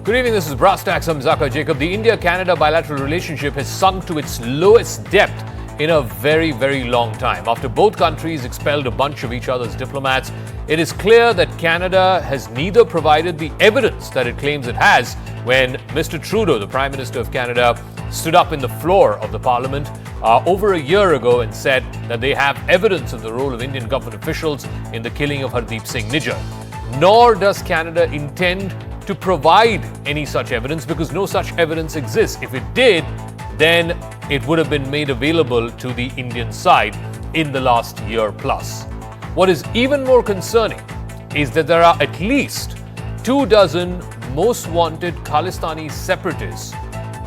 Good evening, this is Brass Tacks. I'm Zakir Jacob. The India-Canada bilateral relationship has sunk to its lowest depth in a very, very long time. After both countries expelled a bunch of each other's diplomats, it is clear that Canada has neither provided the evidence that it claims it has when Mr. Trudeau, the Prime Minister of Canada, stood up in the floor of the Parliament over a year ago and said that they have evidence of the role of Indian government officials in the killing of Hardeep Singh Nijjar. Nor does Canada intend to provide any such evidence because no such evidence exists. If it did, then it would have been made available to the Indian side in the last year plus. What is even more concerning is that there are at least 24 most wanted Khalistani separatists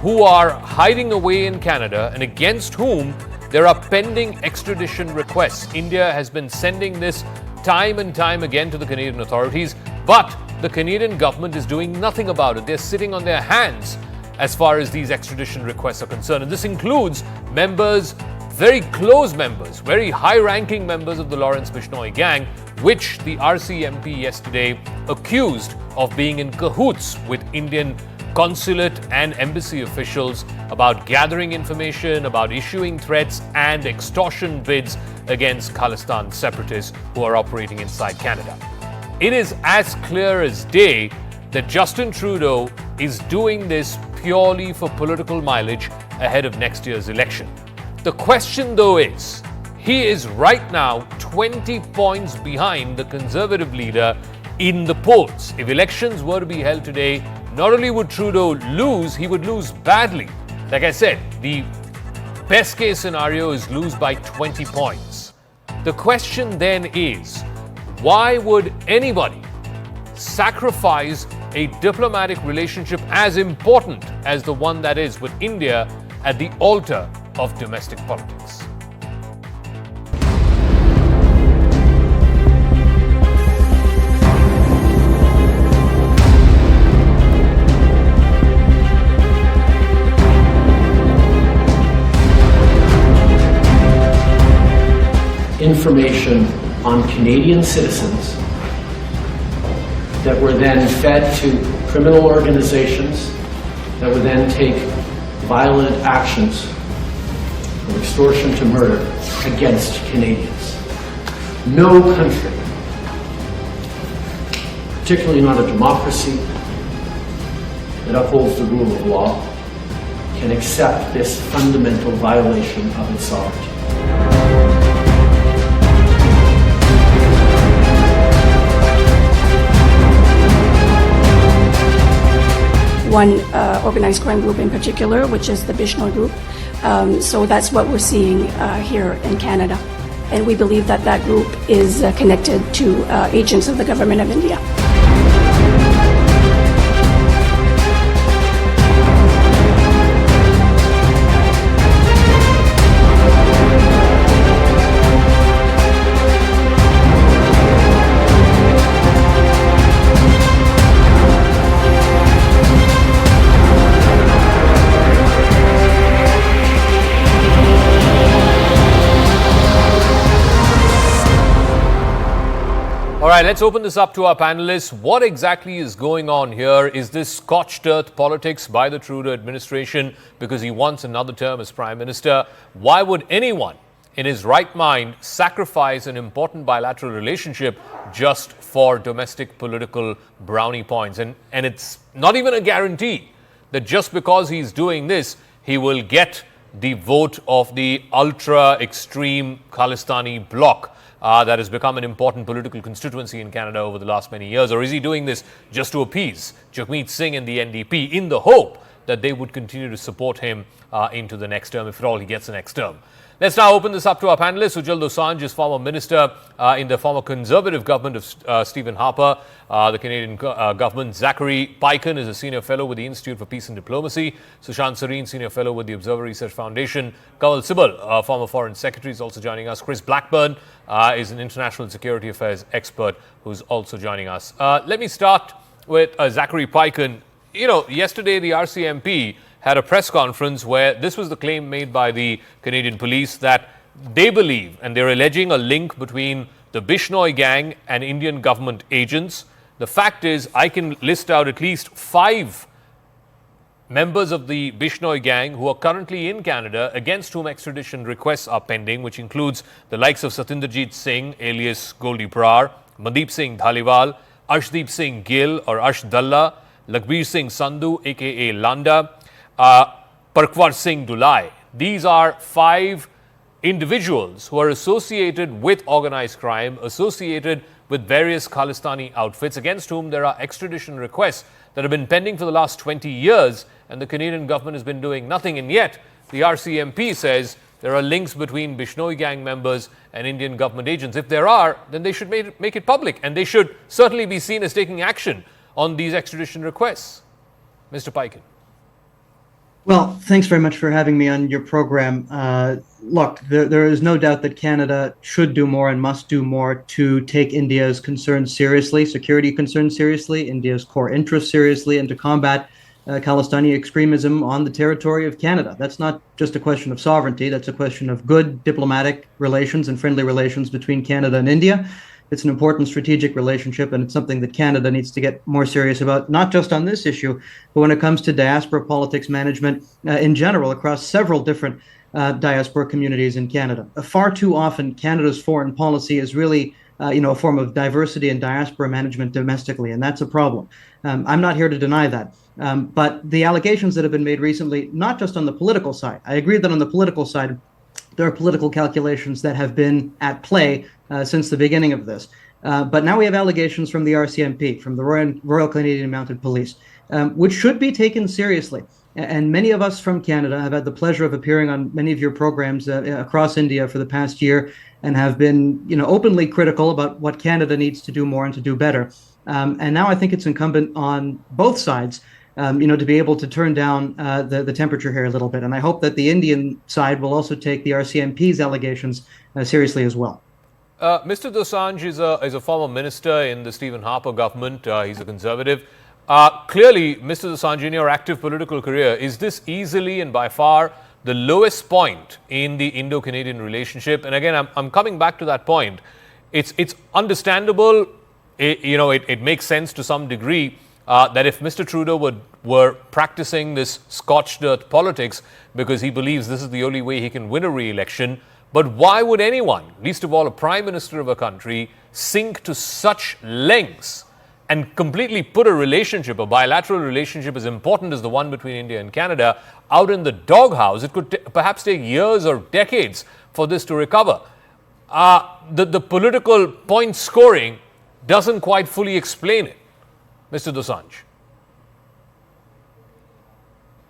who are hiding away in Canada and against whom there are pending extradition requests. India has been sending this time and time again to the Canadian authorities, but the Canadian government is doing nothing about it. They're sitting on their hands as far as these extradition requests are concerned. And this includes members, very close members, very high-ranking members of the Lawrence Bishnoi gang, which the RCMP yesterday accused of being in cahoots with Indian consulate and embassy officials about gathering information, about issuing threats and extortion bids against Khalistan separatists who are operating inside Canada. It is as clear as day that Justin Trudeau is doing this purely for political mileage ahead of next year's election. The question, though, is he is right now 20 points behind the Conservative leader in the polls. If elections were to be held today, not only would Trudeau lose, he would lose badly. Like I said, the best case scenario is lose by 20 points. The question then is, why would anybody sacrifice a diplomatic relationship as important as the one that is with India at the altar of domestic politics? Information on Canadian citizens that were then fed to criminal organizations that would then take violent actions from extortion to murder against Canadians. No country, particularly not a democracy that upholds the rule of law, can accept this fundamental violation of its sovereignty. One organized crime group in particular, which is the Bishnoi group. So that's what we're seeing here in Canada. And we believe that that group is connected to agents of the government of India. All right, let's open this up to our panelists. What exactly is going on here? Is this scorched earth politics by the Trudeau administration because he wants another term as Prime Minister? Why would anyone in his right mind sacrifice an important bilateral relationship just for domestic political brownie points? And it's not even a guarantee that just because he's doing this, he will get the vote of the ultra-extreme Khalistani bloc that has become an important political constituency in Canada over the last many years? Or is he doing this just to appease Jagmeet Singh and the NDP in the hope that they would continue to support him into the next term, if at all he gets the next term? Let's now open this up to our panelists. Ujjal Dosanjh is former minister in the former Conservative government of Stephen Harper, the Canadian government. Zachary Paikan is a senior fellow with the Institute for Peace and Diplomacy. Sushant Sareen, senior fellow with the Observer Research Foundation. Kamal Sibal, former foreign secretary, is also joining us. Chris Blackburn is an international security affairs expert who's also joining us. Let me start with Zachary Paikan. You know, yesterday the RCMP had a press conference where this was the claim made by the Canadian police that they believe, and they're alleging a link between the Bishnoi gang and Indian government agents, The fact is, I can list out at least 5 members of the Bishnoi gang who are currently in Canada against whom extradition requests are pending, which includes the likes of Satinderjeet Singh, alias Goldie Brar, Mandeep Singh Dhaliwal, Arshdeep Singh Gill or Arsh Dalla, Lakhbir Singh Sandhu, aka Landa, Parkwar Singh Dulai. These are 5 individuals who are associated with organized crime, associated with various Khalistani outfits, against whom there are extradition requests that have been pending for the last 20 years, and the Canadian government has been doing nothing. And yet, the RCMP says there are links between Bishnoi gang members and Indian government agents. If there are, then they should make it public, and they should certainly be seen as taking action on these extradition requests. Mr. Paikin. Well, thanks very much for having me on your program. Look, there is no doubt that Canada should do more and must do more to take India's concerns seriously, security concerns seriously, India's core interests seriously, and to combat Khalistani extremism on the territory of Canada. That's not just a question of sovereignty, that's a question of good diplomatic relations and friendly relations between Canada and India. It's an important strategic relationship, and it's something that Canada needs to get more serious about, not just on this issue, but when it comes to diaspora politics management in general across several different diaspora communities in Canada. Far too often, Canada's foreign policy is really a form of diversity and diaspora management domestically, and that's a problem. I'm not here to deny that. But the allegations that have been made recently, not just on the political side, I agree that on the political side, there are political calculations that have been at play since the beginning of this. But now we have allegations from the RCMP, from the Royal Canadian Mounted Police, which should be taken seriously. And many of us from Canada have had the pleasure of appearing on many of your programs across India for the past year and have been, openly critical about what Canada needs to do more and to do better. And now I think it's incumbent on both sides to be able to turn down the temperature here a little bit. And I hope that the Indian side will also take the RCMP's allegations seriously as well. Mr. Dosanjh is a former minister in the Stephen Harper government. He's a conservative. Clearly, Mr. Dosanjh, in your active political career, is this easily and by far the lowest point in the Indo-Canadian relationship? And again, I'm coming back to that point. It's understandable. It makes sense to some degree that if Mr. Trudeau were practicing this scorched earth politics because he believes this is the only way he can win a re-election, but why would anyone, least of all a prime minister of a country, sink to such lengths and completely put a relationship, a bilateral relationship as important as the one between India and Canada, out in the doghouse? It could perhaps take years or decades for this to recover. The political point scoring doesn't quite fully explain it. Mr. Dosanjh.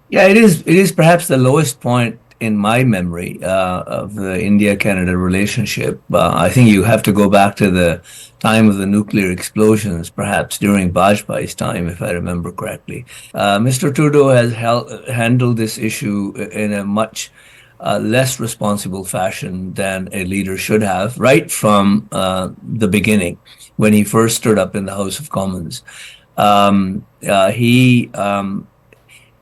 Yeah, it is perhaps the lowest point in my memory of the India-Canada relationship. I think you have to go back to the time of the nuclear explosions, perhaps during Vajpayee's time, if I remember correctly. Mr. Trudeau has handled this issue in a much less responsible fashion than a leader should have, right from the beginning, when he first stood up in the House of Commons. He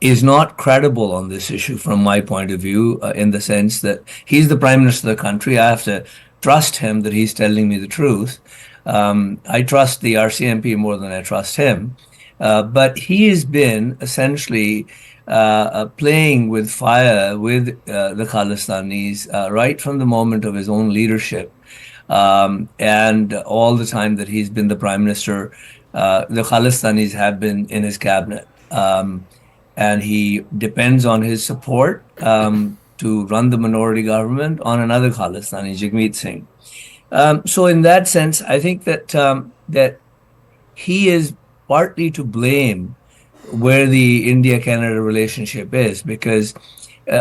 is not credible on this issue from my point of view, in the sense that he's the Prime Minister of the country. I have to trust him that he's telling me the truth. I trust the RCMP more than I trust him. But he has been essentially playing with fire with the Khalistanis right from the moment of his own leadership. And all the time that he's been the Prime Minister, the Khalistanis have been in his cabinet. And he depends on his support to run the minority government on another Khalistani, Jagmeet Singh. So in that sense, I think that he is partly to blame where the India-Canada relationship is, because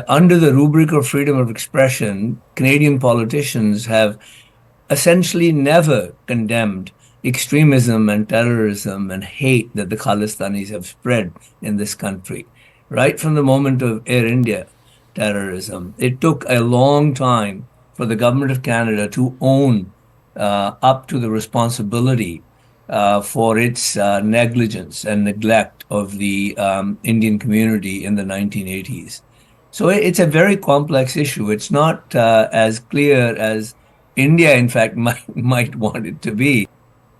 under the rubric of freedom of expression, Canadian politicians have essentially never condemned extremism and terrorism and hate that the Khalistanis have spread in this country. Right from the moment of Air India terrorism, it took a long time for the government of Canada to own up to the responsibility for its negligence and neglect of the Indian community in the 1980s. So it's a very complex issue. It's not as clear as India, in fact, might want it to be.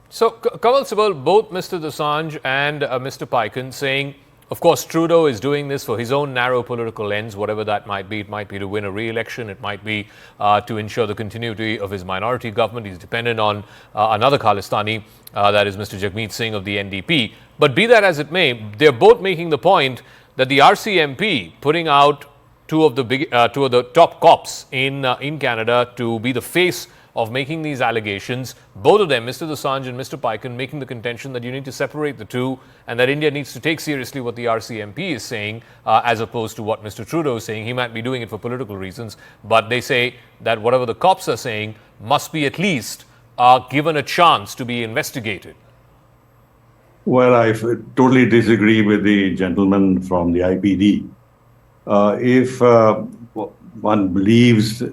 So, Kamal Sibal, both Mr. Dosanjh and Mr. Paikan saying, of course, Trudeau is doing this for his own narrow political ends, whatever that might be. It might be to win a re-election. It might be to ensure the continuity of his minority government. He's dependent on another Khalistani, that is Mr. Jagmeet Singh of the NDP. But be that as it may, they're both making the point that the RCMP putting out two of the top cops in Canada to be the face of making these allegations, both of them, Mr. Dosanjh and Mr. Paikan, making the contention that you need to separate the two and that India needs to take seriously what the RCMP is saying as opposed to what Mr. Trudeau is saying. He might be doing it for political reasons, but they say that whatever the cops are saying must be at least given a chance to be investigated. Well, I totally disagree with the gentleman from the IPD. If one believes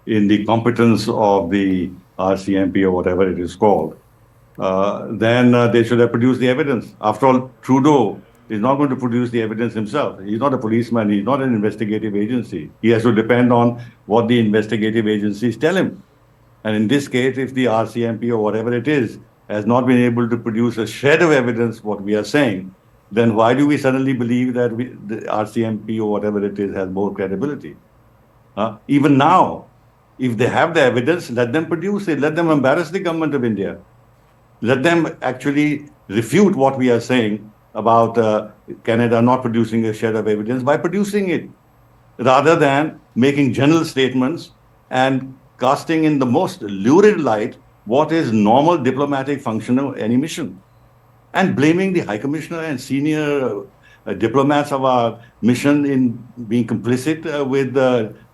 in the competence of the RCMP or whatever it is called, then they should have produced the evidence. After all, Trudeau is not going to produce the evidence himself. He's not a policeman. He's not an investigative agency. He has to depend on what the investigative agencies tell him. And in this case, if the RCMP or whatever it is has not been able to produce a shred of evidence what we are saying, then why do we suddenly believe that the RCMP or whatever it is has more credibility? Even now, if they have the evidence, let them produce it. Let them embarrass the government of India. Let them actually refute what we are saying about Canada not producing a shred of evidence by producing it, rather than making general statements and casting in the most lurid light what is normal diplomatic function of any mission, and blaming the High Commissioner and senior diplomats of our mission in being complicit with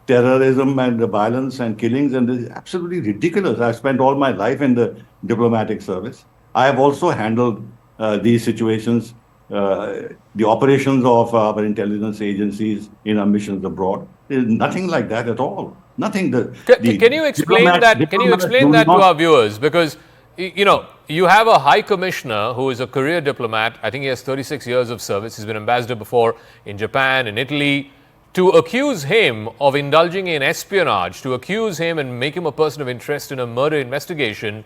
terrorism and the violence and killings, and this is absolutely ridiculous. I've spent all my life in the diplomatic service. I have also handled these situations, the operations of our intelligence agencies in our missions abroad. There's nothing like that at all. Nothing. Can you explain that? Can you explain that to our viewers? Because you have a high commissioner who is a career diplomat. I think he has 36 years of service. He's been ambassador before in Japan, in Italy. To accuse him of indulging in espionage, to accuse him and make him a person of interest in a murder investigation,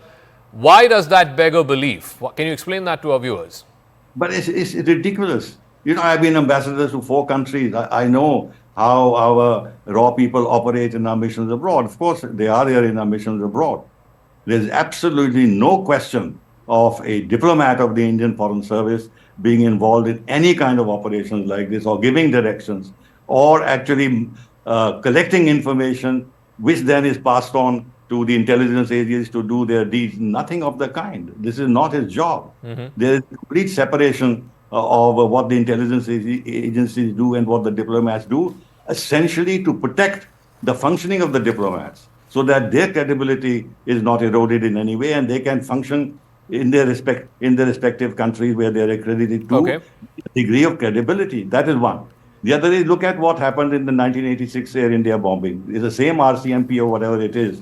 why does that beggar belief? Can you explain that to our viewers? But it's ridiculous. I've been ambassador to 4 countries. I know how our raw people operate in our missions abroad. Of course, they are here in our missions abroad. There's absolutely no question of a diplomat of the Indian Foreign Service being involved in any kind of operations like this, or giving directions, or actually collecting information, which then is passed on to the intelligence agencies to do their deeds. Nothing of the kind. This is not his job. There is complete separation of what the intelligence agencies do and what the diplomats do, essentially to protect the functioning of the diplomats, so that their credibility is not eroded in any way, and they can function in their respective countries where they are accredited to a degree of credibility. That is one. The other is, look at what happened in the 1986 Air India bombing. It's the same RCMP or whatever it is.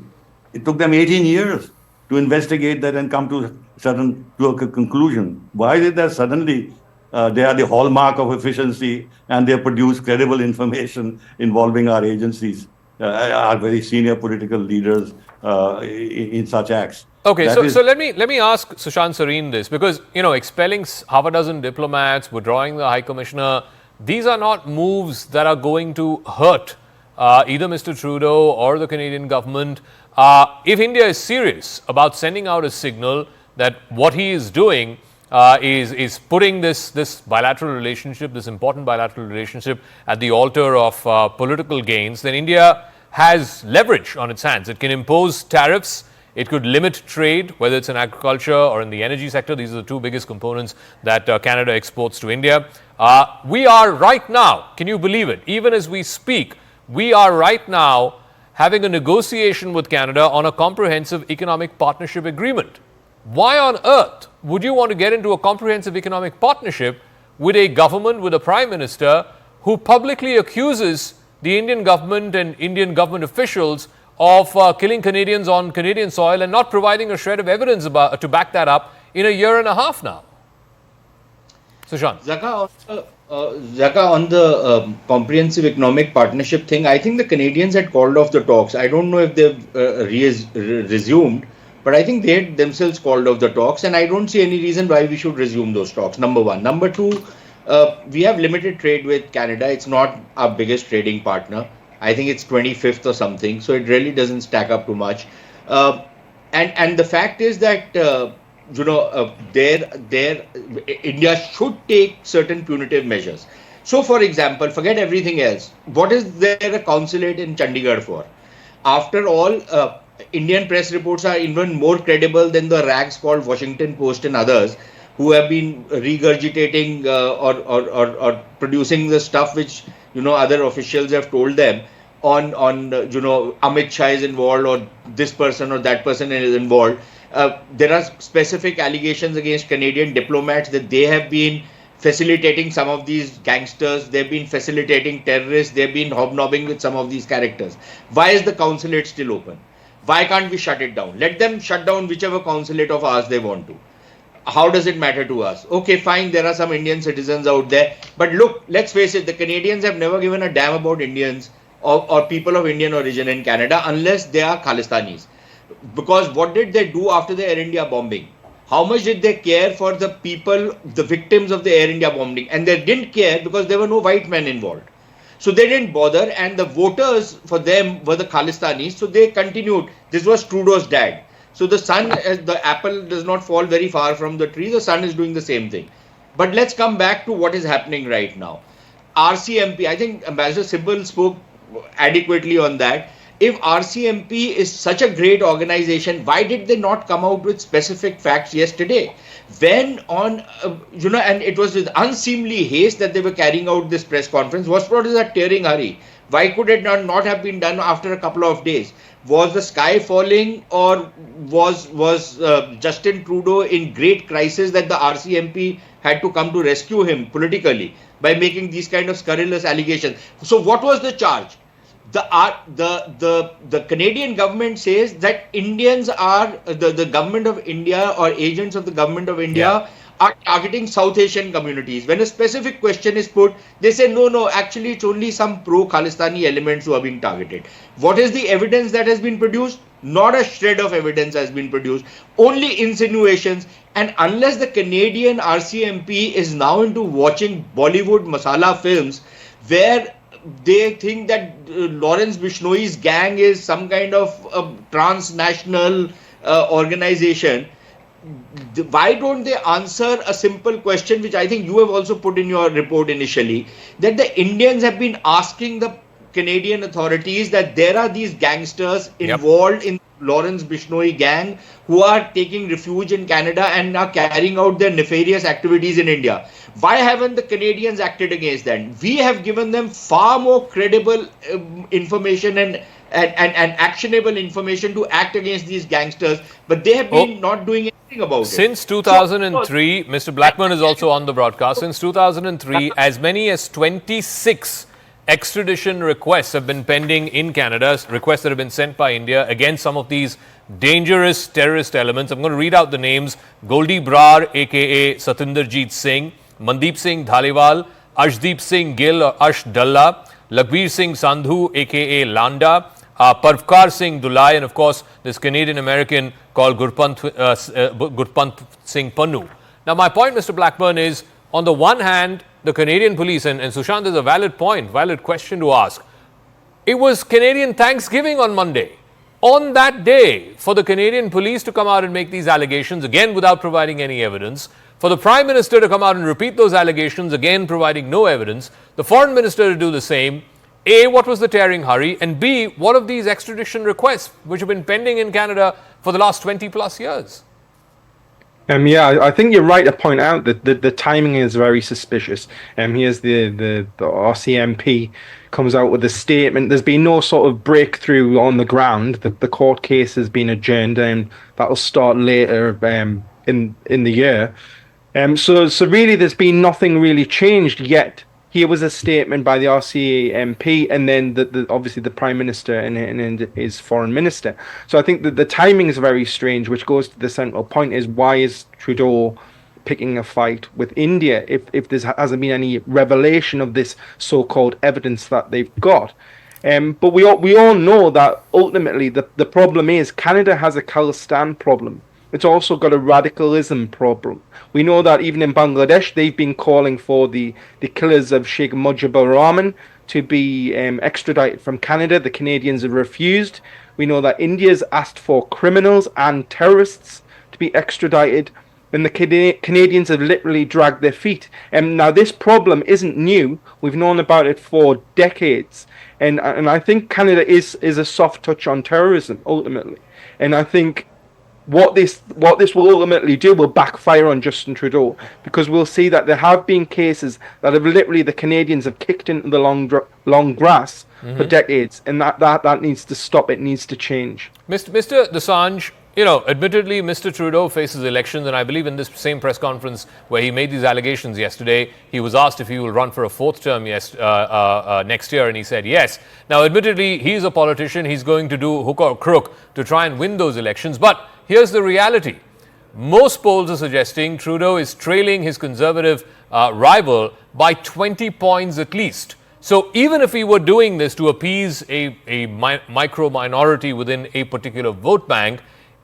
It took them 18 years to investigate that and come to a conclusion. Why is it that suddenly they are the hallmark of efficiency and they produce credible information involving our agencies, our very senior political leaders in such acts? Okay, so let me ask Sushant Sareen this, because expelling half a dozen diplomats, withdrawing the High Commissioner, these are not moves that are going to hurt either Mr. Trudeau or the Canadian government. If India is serious about sending out a signal that what he is doing is putting this bilateral relationship, this important bilateral relationship, at the altar of political gains, then India has leverage on its hands. It can impose tariffs. It could limit trade, whether it's in agriculture or in the energy sector. These are the 2 biggest components that Canada exports to India. We are right now, can you believe it, even as we speak, we are right now having a negotiation with Canada on a comprehensive economic partnership agreement. Why on earth would you want to get into a comprehensive economic partnership with a government, with a prime minister who publicly accuses the Indian government and Indian government officials of killing Canadians on Canadian soil and not providing a shred of evidence to back that up in a year and a half now? Sushant. Zaka, on the comprehensive economic partnership thing, I think the Canadians had called off the talks. I don't know if they've resumed, But I think they themselves called off the talks, and I don't see any reason why we should resume those talks. Number one. Number two, we have limited trade with Canada. It's not our biggest trading partner. I think it's 25th or something, so it really doesn't stack up too much. And the fact is that India should take certain punitive measures. So, for example, forget everything else. What is there a consulate in Chandigarh for? After all, Indian press reports are even more credible than the rags called Washington Post and others, who have been regurgitating or producing the stuff which other officials have told them on Amit Shah is involved, or this person or that person is involved. There are specific allegations against Canadian diplomats that they have been facilitating some of these gangsters, they've been facilitating terrorists, they've been hobnobbing with some of these characters. Why is the consulate still open? Why can't we shut it down? Let them shut down whichever consulate of ours they want to. How does it matter to us? Okay, fine, there are some Indian citizens out there. But look, let's face it, the Canadians have never given a damn about Indians or people of Indian origin in Canada unless they are Khalistanis. Because what did they do after the Air India bombing? How much did they care for the people, the victims of the Air India bombing? And they didn't care because there were no white men involved. So they didn't bother, and the voters for them were the Khalistanis. So they continued. This was Trudeau's dad. So the son, the apple does not fall very far from the tree. The son is doing the same thing. But let's come back to what is happening right now. RCMP, I think Ambassador Sibbal spoke adequately on that. If RCMP is such a great organization, why did they not come out with specific facts yesterday? When on, and it was with unseemly haste that they were carrying out this press conference. What is that tearing hurry? Why could it not have been done after a couple of days? Was the sky falling, or was Justin Trudeau in great crisis that the RCMP had to come to rescue him politically by making these kind of scurrilous allegations? So what was the charge? The Canadian government says that Indians are the government of India or agents of the government of India are targeting South Asian communities. When a specific question is put, they say no, actually it's only some pro-Khalistani elements who are being targeted. What is the evidence that has been produced? Not a shred of evidence has been produced, only insinuations. And unless the Canadian RCMP is now into watching Bollywood masala films where they think that Lawrence Bishnoi's gang is some kind of transnational organization, why don't they answer a simple question, which I think you have also put in your report initially, that the Indians have been asking the Canadian authorities that there are these gangsters involved in Lawrence Bishnoi gang who are taking refuge in Canada and are carrying out their nefarious activities in India. Why haven't the Canadians acted against that? We have given them far more credible information and actionable information to act against these gangsters, but they have been not doing anything about it. Since 2003, Mr. Blackburn is also on the broadcast. Since 2003, as many as 26 extradition requests have been pending in Canada, requests that have been sent by India against some of these dangerous terrorist elements. I'm going to read out the names: Goldie Brar, aka Satinderjeet Singh, Mandeep Singh Dhaliwal, Arshdeep Singh Gill or Arsh Dalla, Lakhbir Singh Sandhu, aka Landa, Parvkar Singh Dulai, and of course this Canadian American called Gurpant Singh Pannu. Now my point, Mr. Blackburn, is on the one hand, the Canadian police, and Sushant is a valid point, valid question to ask. It was Canadian Thanksgiving on Monday. On that day, for the Canadian police to come out and make these allegations, again without providing any evidence, for the Prime Minister to come out and repeat those allegations, again providing no evidence, the Foreign Minister to do the same, A, what was the tearing hurry, and B, what of these extradition requests which have been pending in Canada for the last 20 plus years? I think you're right to point out that the timing is very suspicious. Here's the RCMP comes out with a statement. There's been no sort of breakthrough on the ground. The court case has been adjourned, and that'll start later in the year. So really, there's been nothing really changed yet. Here was a statement by the RCMP, and then obviously the Prime Minister and his Foreign Minister. So I think that the timing is very strange, which goes to the central point: is why is Trudeau picking a fight with India if there hasn't been any revelation of this so-called evidence that they've got? But we all know that ultimately the problem is Canada has a Khalistan problem. It's also got a radicalism problem. We know that even in Bangladesh, they've been calling for the killers of Sheikh Mujibur Rahman to be extradited from Canada. The Canadians have refused. We know that India's asked for criminals and terrorists to be extradited, and the Canadians have literally dragged their feet. And now this problem isn't new. We've known about it for decades. And I think Canada is a soft touch on terrorism ultimately. And I think what this will ultimately do will backfire on Justin Trudeau, because we'll see that there have been cases that have literally the Canadians have kicked into the long grass for decades, and that needs to stop. It needs to change. Mr. Desange, admittedly, Mr. Trudeau faces elections, and I believe in this same press conference where he made these allegations yesterday, he was asked if he will run for a fourth term next year, and he said yes. Now, admittedly, he's a politician. He's going to do hook or crook to try and win those elections, but here's the reality. Most polls are suggesting Trudeau is trailing his Conservative rival by 20 points at least. So even if he were doing this to appease a micro minority within a particular vote bank,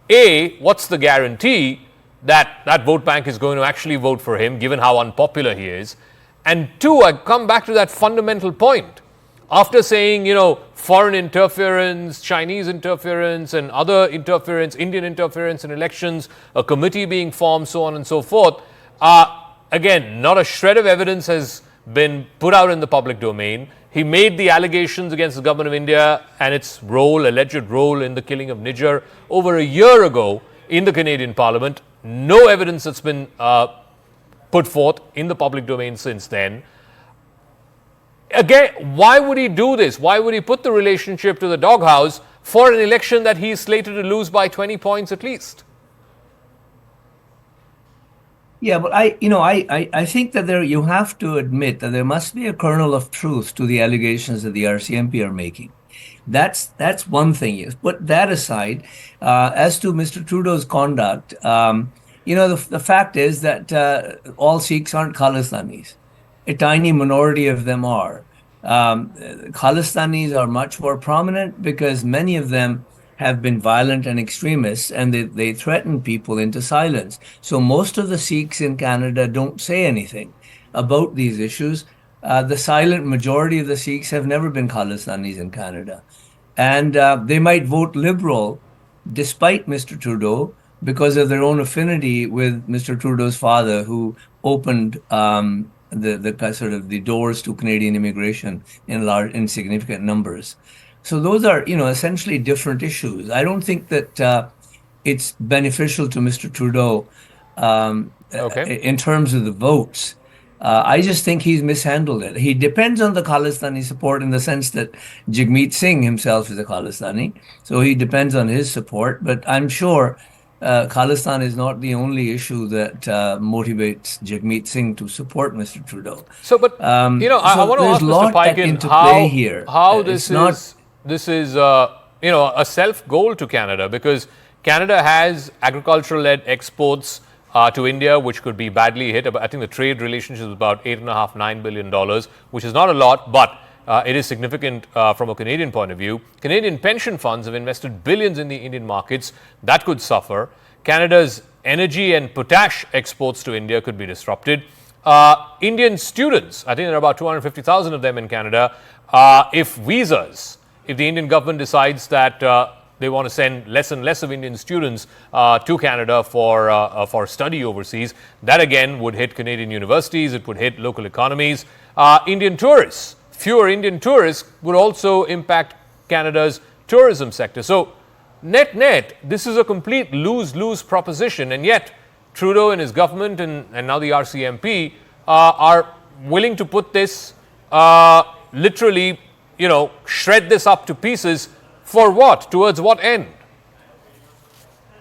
A, what's the guarantee that that vote bank is going to actually vote for him, given how unpopular he is? And two, I come back to that fundamental point. After saying, foreign interference, Chinese interference, and other interference, Indian interference in elections, a committee being formed, so on and so forth, again, not a shred of evidence has been put out in the public domain. He made the allegations against the government of India and its alleged role in the killing of Niger over a year ago in the Canadian Parliament. No evidence that's been put forth in the public domain since then. Again, why would he do this? Why would he put the relationship to the doghouse for an election that he's slated to lose by 20 points at least? Yeah, but I think that you have to admit that there must be a kernel of truth to the allegations that the RCMP are making. That's one thing. Put that aside. As to Mr. Trudeau's conduct, the fact is that all Sikhs aren't Khalistanis. A tiny minority of them are. Khalistanis are much more prominent because many of them have been violent and extremists, and they threaten people into silence. So most of the Sikhs in Canada don't say anything about these issues. The silent majority of the Sikhs have never been Khalistanis in Canada. And they might vote Liberal despite Mr. Trudeau because of their own affinity with Mr. Trudeau's father, who opened the doors to Canadian immigration in significant numbers. So those are, essentially different issues. I don't think that it's beneficial to Mr. Trudeau in terms of the votes. I just think he's mishandled it. He depends on the Khalistani support in the sense that Jagmeet Singh himself is a Khalistani, so he depends on his support. But I'm sure Khalistan is not the only issue that motivates Jagmeet Singh to support Mr. Trudeau. So, but I want to ask Mr. Paikin how this is a self goal to Canada, because Canada has agricultural-led exports to India, which could be badly hit. I think the trade relationship is about $8.5–9 billion, which is not a lot, but it is significant from a Canadian point of view. Canadian pension funds have invested billions in the Indian markets. That could suffer. Canada's energy and potash exports to India could be disrupted. Indian students, I think there are about 250,000 of them in Canada. If the Indian government decides that they want to send less and less of Indian students to Canada for study overseas, that again would hit Canadian universities, it would hit local economies. Indian tourists, fewer Indian tourists would also impact Canada's tourism sector. So net, this is a complete lose-lose proposition, and yet Trudeau and his government and now the RCMP are willing to put this literally, shred this up to pieces. For what? Towards what end?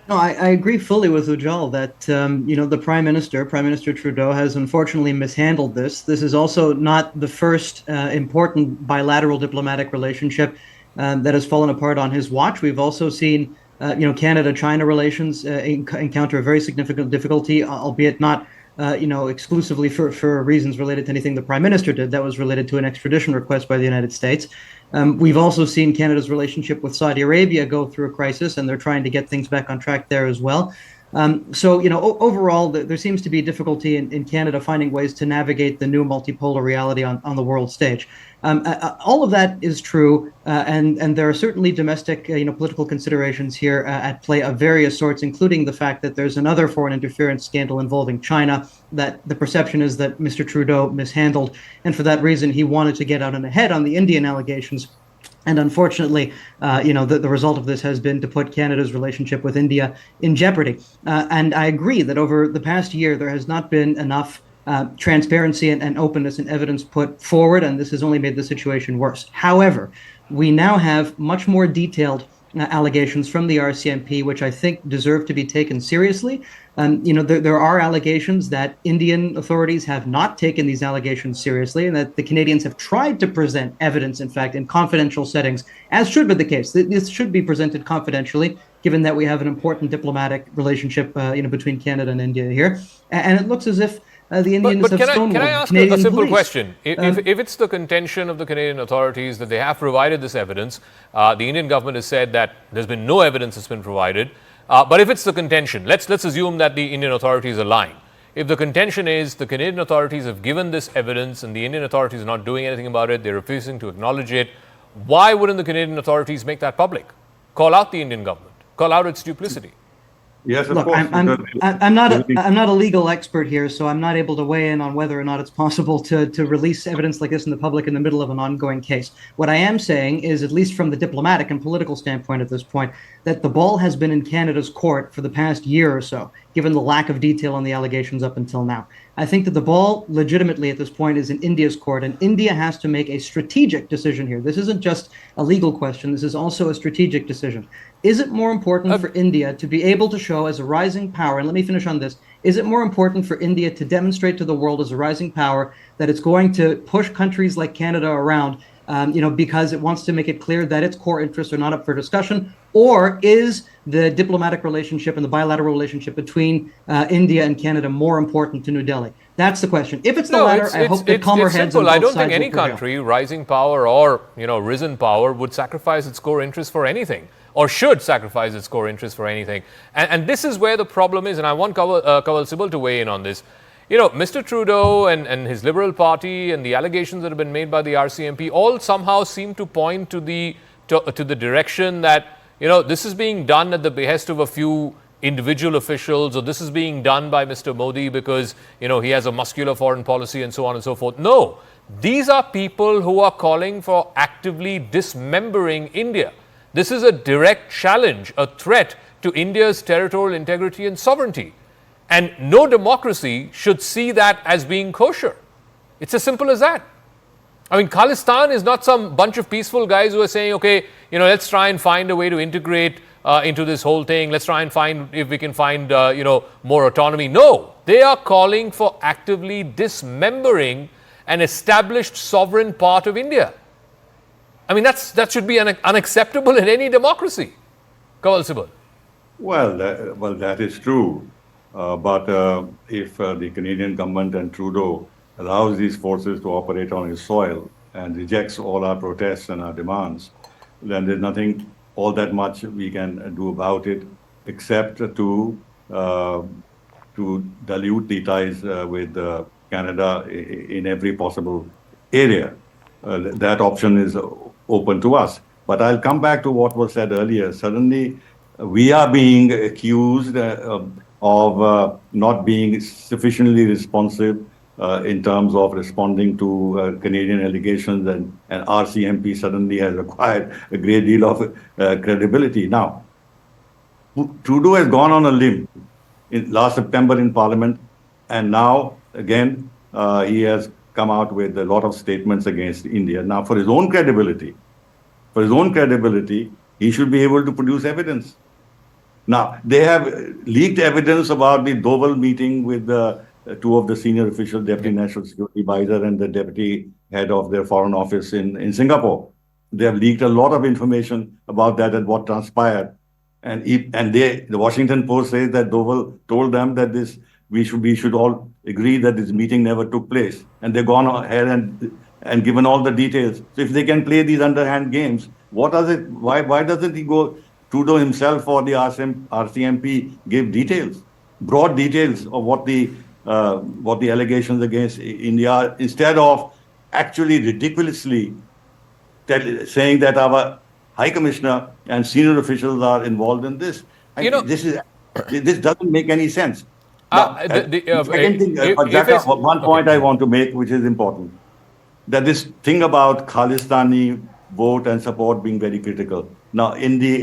No, I agree fully with Ujjal that, the Prime Minister Trudeau, has unfortunately mishandled this. This is also not the first important bilateral diplomatic relationship that has fallen apart on his watch. We've also seen, Canada-China relations encounter a very significant difficulty, albeit not exclusively for reasons related to anything the Prime Minister did. That was related to an extradition request by the United States. We've also seen Canada's relationship with Saudi Arabia go through a crisis, and they're trying to get things back on track there as well. Overall, there seems to be difficulty in Canada finding ways to navigate the new multipolar reality on the world stage. All of that is true, and there are certainly domestic, political considerations here at play of various sorts, including the fact that there's another foreign interference scandal involving China that the perception is that Mr. Trudeau mishandled, and for that reason, he wanted to get out and ahead on the Indian allegations. And unfortunately, the result of this has been to put Canada's relationship with India in jeopardy. And I agree that over the past year, there has not been enough transparency and openness and evidence put forward, and this has only made the situation worse. However, we now have much more detailed allegations from the RCMP, which I think deserve to be taken seriously. There are allegations that Indian authorities have not taken these allegations seriously, and that the Canadians have tried to present evidence, in fact, in confidential settings, as should be the case. This should be presented confidentially, given that we have an important diplomatic relationship, between Canada and India here. And it looks as if the Indians have stonewalled. Can I ask a simple question? If it's the contention of the Canadian authorities that they have provided this evidence, the Indian government has said that there's been no evidence that's been provided. But if it's the contention, let's assume that the Indian authorities are lying. If the contention is the Canadian authorities have given this evidence and the Indian authorities are not doing anything about it, they're refusing to acknowledge it, why wouldn't the Canadian authorities make that public? Call out the Indian government, call out its duplicity. Yes, of Look, course. I'm not a legal expert here, so I'm not able to weigh in on whether or not it's possible to release evidence like this in the public in the middle of an ongoing case. What I am saying is, at least from the diplomatic and political standpoint at this point, that the ball has been in Canada's court for the past year or so, given the lack of detail on the allegations up until now. I think that the ball legitimately at this point is in India's court, and India has to make a strategic decision here. This isn't just a legal question. This is also a strategic decision. Is it more important for India to be able to show as a rising power, and let me finish on this, is it more important for India to demonstrate to the world as a rising power that it's going to push countries like Canada around, because it wants to make it clear that its core interests are not up for discussion? Or is the diplomatic relationship and the bilateral relationship between India and Canada more important to New Delhi? That's the question. If it's the latter, I hope that calmer heads on both sides will prevail. I don't think any country, rising power or risen power, would sacrifice its core interests for anything, or should sacrifice its core interests for anything. And this is where the problem is, and I want Kawal Sibal to weigh in on this. Mr. Trudeau and his Liberal Party and the allegations that have been made by the RCMP all somehow seem to point to the direction that this is being done at the behest of a few individual officials, or this is being done by Mr. Modi because he has a muscular foreign policy and so on and so forth. No, these are people who are calling for actively dismembering India. This is a direct challenge, a threat to India's territorial integrity and sovereignty. And no democracy should see that as being kosher. It's as simple as that. I mean, Khalistan is not some bunch of peaceful guys who are saying, okay, let's try and find a way to integrate into this whole thing. Let's try and find if we can find, more autonomy. No, they are calling for actively dismembering an established sovereign part of India. I mean, that should be unacceptable in any democracy. Kawal Sibal. Well, that is true. But if the Canadian government and Trudeau allows these forces to operate on his soil and rejects all our protests and our demands, then there's nothing all that much we can do about it, except to dilute the ties with Canada in every possible area. That option is open to us. But I'll come back to what was said earlier. Suddenly, we are being accused of not being sufficiently responsive in terms of responding to Canadian allegations, and RCMP suddenly has acquired a great deal of credibility. Now, Trudeau has gone on a limb last September in Parliament, and now again he has come out with a lot of statements against India. Now, for his own credibility, he should be able to produce evidence. Now, they have leaked evidence about the Doval meeting with two of the senior officials, Deputy National Security Advisor and the Deputy Head of their Foreign Office in Singapore. They have leaked a lot of information about that and what transpired. And the Washington Post says that Doval told them that this we should all agree that this meeting never took place, and they've gone ahead and given all the details. So if they can play these underhand games, what does it? Why doesn't he go? Trudeau himself or the RCMP give details, broad details of what the allegations against India are, instead of actually ridiculously saying that our High Commissioner and senior officials are involved in this. This doesn't make any sense. Second thing, one point I want to make, which is important, that this thing about Khalistani vote and support being very critical. Now, in the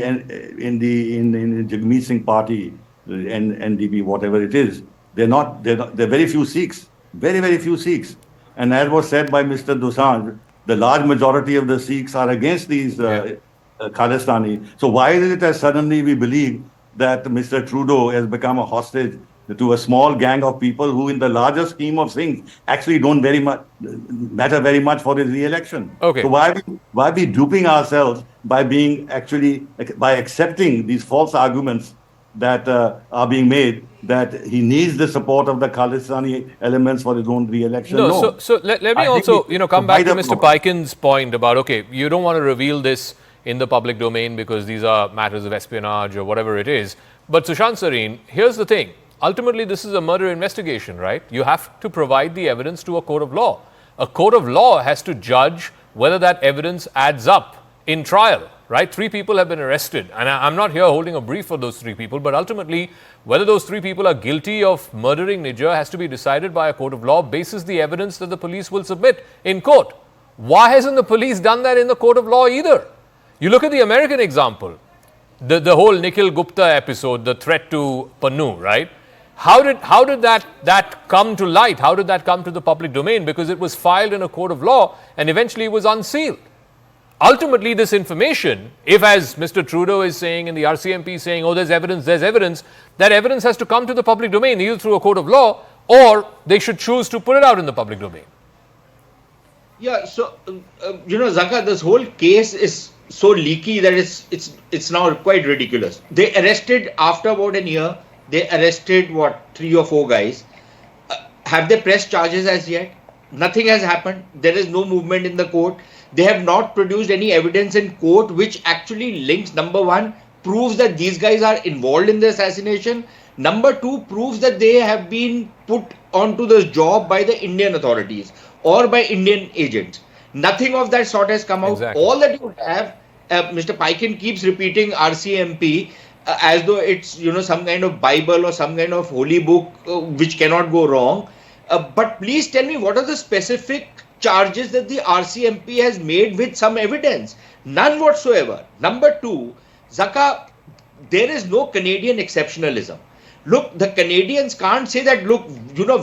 Jagmeet Singh party, NDP, whatever it is, there are very few Sikhs, very few Sikhs, and as was said by Mr. Dosanjh, the large majority of the Sikhs are against these Khalistani. So why is it that suddenly we believe that Mr. Trudeau has become a hostage to a small gang of people who, in the larger scheme of things, actually don't matter very much for his re-election? Okay. So why are we duping ourselves by accepting these false arguments that are being made that he needs the support of the Khalistani elements for his own re-election? No. So let me also come back to Mr. Paikin's point about, okay, you don't want to reveal this in the public domain because these are matters of espionage or whatever it is. But Sushant Sareen, here's the thing. Ultimately, this is a murder investigation, right? You have to provide the evidence to a court of law. A court of law has to judge whether that evidence adds up in trial, right? 3 people have been arrested. And I'm not here holding a brief for those 3 people, but ultimately, whether those 3 people are guilty of murdering Nijar has to be decided by a court of law basis the evidence that the police will submit in court. Why hasn't the police done that in the court of law either? You look at the American example, the whole Nikhil Gupta episode, the threat to Pannu, right? How did that come to light? How did that come to the public domain? Because it was filed in a court of law and eventually it was unsealed. Ultimately, this information, if as Mr. Trudeau is saying and the RCMP saying, oh, there's evidence, that evidence has to come to the public domain either through a court of law or they should choose to put it out in the public domain. Yeah, so, Zaka, this whole case is so leaky that it's now quite ridiculous. They arrested after about a year. They arrested 3 or 4 guys. Have they pressed charges as yet? Nothing has happened. There is no movement in the court. They have not produced any evidence in court which actually links, number 1, proves that these guys are involved in the assassination. Number 2, proves that they have been put onto this job by the Indian authorities or by Indian agents. Nothing of that sort has come out. Exactly. All that you have, Mr. Paikin keeps repeating RCMP as though it's some kind of Bible or some kind of holy book which cannot go wrong. But please tell me, what are the specific charges that the RCMP has made with some evidence? None whatsoever. Number 2, Zaka, there is no Canadian exceptionalism. Look, the Canadians can't say that, look,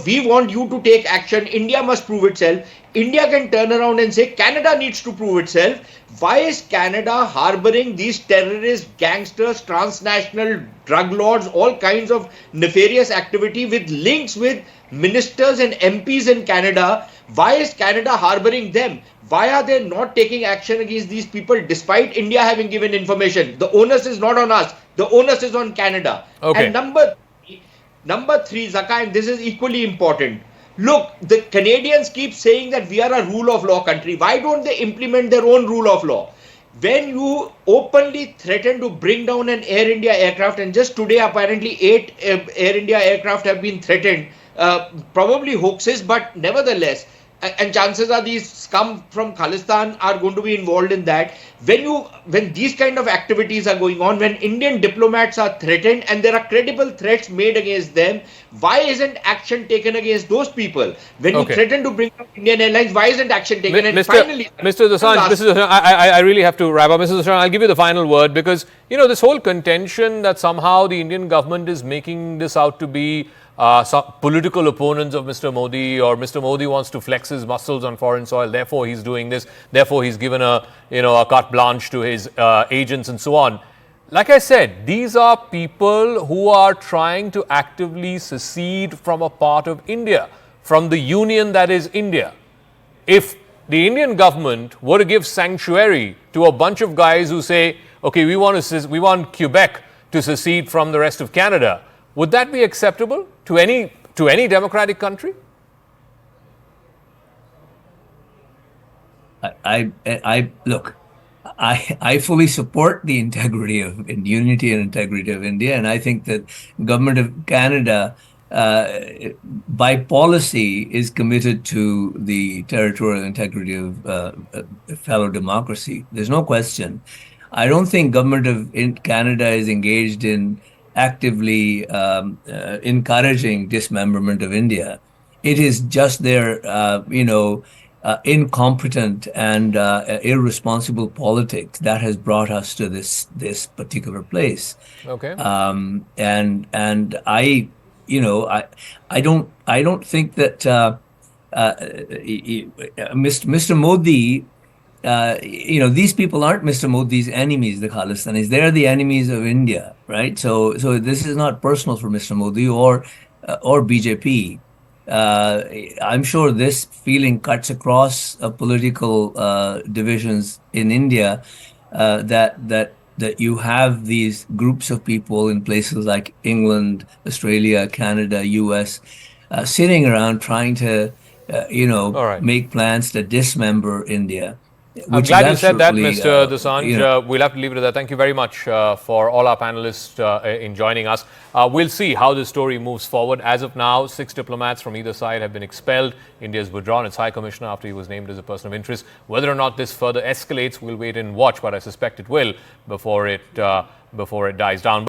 we want you to take action. India must prove itself. India can turn around and say Canada needs to prove itself. Why is Canada harboring these terrorists, gangsters, transnational drug lords, all kinds of nefarious activity with links with ministers and MPs in Canada? Why is Canada harboring them? Why are they not taking action against these people despite India having given information? The onus is not on us. The onus is on Canada. Okay. And number 3, Zaka, and this is equally important. Look, the Canadians keep saying that we are a rule of law country. Why don't they implement their own rule of law? When you openly threaten to bring down an Air India aircraft, and just today apparently 8 Air India aircraft have been threatened, probably hoaxes, but nevertheless, and chances are these scum from Khalistan are going to be involved in that. When these kind of activities are going on, when Indian diplomats are threatened and there are credible threats made against them, why isn't action taken against those people? When you threaten to bring up Indian Airlines, why isn't action taken? And finally, Mr. Dosanjh, I really have to wrap up. Mr. Dosanjh, I'll give you the final word because, this whole contention that somehow the Indian government is making this out to be some political opponents of Mr. Modi, or Mr. Modi wants to flex his muscles on foreign soil, therefore he's doing this, therefore he's given a carte blanche to his agents and so on. Like I said, these are people who are trying to actively secede from a part of India, from the union that is India. If the Indian government were to give sanctuary to a bunch of guys who say, okay, we want Quebec to secede from the rest of Canada, would that be acceptable to any to any democratic country? Look, I fully support the integrity of and unity and integrity of India, and I think that government of Canada, by policy, is committed to the territorial integrity of fellow democracy. There's no question. I don't think government of Canada is engaged in actively encouraging dismemberment of India. It is just their, incompetent and irresponsible politics that has brought us to this particular place. Okay. And I don't think that Mr. Modi. These people aren't Mr. Modi's enemies, the Khalistanis. They're the enemies of India, right? So this is not personal for Mr. Modi or BJP. I'm sure this feeling cuts across political divisions in India. That you have these groups of people in places like England, Australia, Canada, US, sitting around trying to, right. make plans to dismember India. I'm glad you said that, absolutely, Mr. Dosanjh. We'll have to leave it at that. Thank you very much for all our panelists in joining us. We'll see how this story moves forward. As of now, 6 diplomats from either side have been expelled. India has withdrawn its High Commissioner after he was named as a person of interest. Whether or not this further escalates, we'll wait and watch, but I suspect it will before it dies down.